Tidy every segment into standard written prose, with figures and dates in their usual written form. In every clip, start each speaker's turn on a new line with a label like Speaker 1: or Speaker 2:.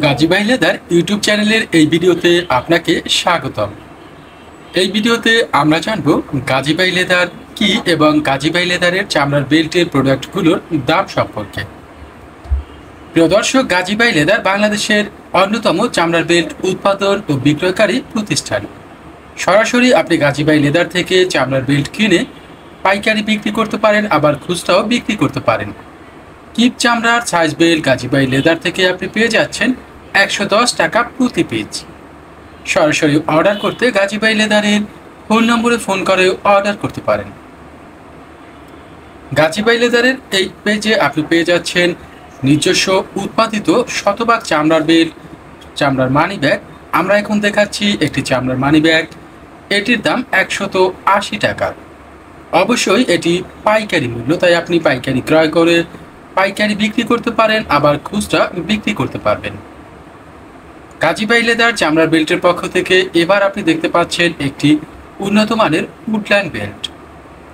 Speaker 1: গাজী ভাই leather YouTube চ্যানেলের এই ভিডিওতে আপনাকে স্বাগতম। এই ভিডিওতে আমরা জানব গাজী ভাই লেদার কি এবং গাজী ভাই লেদারের চামড়ার বেল্টের প্রোডাক্টগুলোর দাম সম্পর্কে। প্রিয় দর্শক, গাজী ভাই লেদার বাংলাদেশের অন্যতম চামড়ার বেল্ট উৎপাদন ও বিক্রয়কারী প্রতিষ্ঠান। সরাসরি আপনি গাজী ভাই লেদার থেকে চামড়ার বেল্ট কিনে পাইকারি বিক্রি করতে পারেন, আবার খুচরাও বিক্রি করতে পারেন। কিপ চামড়ার সাইজ বেল্ট গাজী ভাই লেদার থেকে আপনি পেয়ে যাচ্ছেন 110 টাকা প্রতি পিস। সরাসরি অর্ডার করতে গাজী ভাই লেদারের ফোন নম্বরে ফোন করে অর্ডার করতে পারেন। গাজী ভাই লেদারের এই পেজে আপনি পেয়ে যাচ্ছেন নিজস্ব উৎপাদিত শতভাগ চামড়ার বেল্ট, চামড়ার মানি ব্যাগ। আমরা এখন দেখাচ্ছি একটি চামড়ার মানি ব্যাগ। এটির দাম 180 টাকা। অবশ্যই এটি পাইকারি মূল্য, তাই আপনি পাইকারি ক্রয় করে পাইকারি বিক্রি করতে পারেন, আবার খুচরা বিক্রি করতে পারবেন। গাজী ভাই লেদার চামড়ার বেল্টের পক্ষ থেকে এবার আপনি দেখতে পাচ্ছেন একটি উন্নত মানের উডল্যান্ড বেল্ট।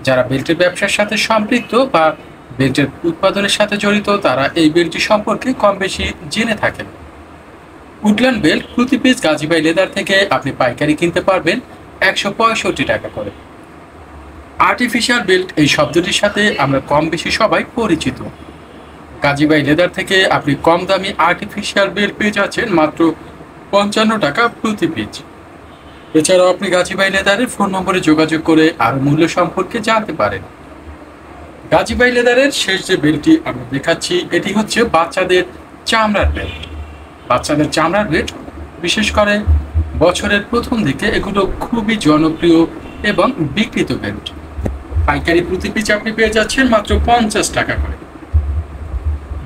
Speaker 1: যারা বেল্টের ব্যবসার সাথে সম্পৃক্ত বা বেল্টের উৎপাদনের সাথে জড়িত, তারা এই বেল্টটি সম্পর্কে কম বেশি জেনে থাকেন। উডল্যান্ড বেল্ট প্রতি পিস গাজী ভাই লেদার থেকে আপনি পাইকারি কিনতে পারবেন 165 টাকা করে। আর্টিফিশিয়াল বেল্ট এই শব্দটির সাথে আমরা কম বেশি সবাই পরিচিত। গাজী ভাই লেদার থেকে আপনি কম দামি আর্টিফিশিয়াল বেল্ট পেয়ে যাচ্ছেন মাত্র 55 টাকা প্রতি পিস। এছাড়াও আপনি গাজী ভাই লেদারের ফোন নম্বরে যোগাযোগ করে আরো মূল্য সম্পর্কে জানতে পারেন। গাজী ভাই লেদারের শেষ যে বেল্টটি আমরা দেখাচ্ছি, এটি হচ্ছে বাচ্চাদের চামড়ার বেল্ট। বাচ্চাদের চামড়ার বেল্ট বিশেষ করে বছরের প্রথম দিকে এগুলো খুবই জনপ্রিয় এবং বিক্রিত বেল্ট। পাইকারি প্রতি পিস আপনি পেয়ে যাচ্ছেন মাত্র 50 টাকা করে।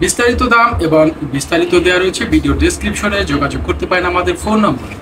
Speaker 1: বিস্তারিত দাম এবং বিস্তারিত দেওয়া রয়েছে ভিডিও ডেসক্রিপশনে, যোগাযোগ করতে পারেন আমাদের ফোন নম্বরে।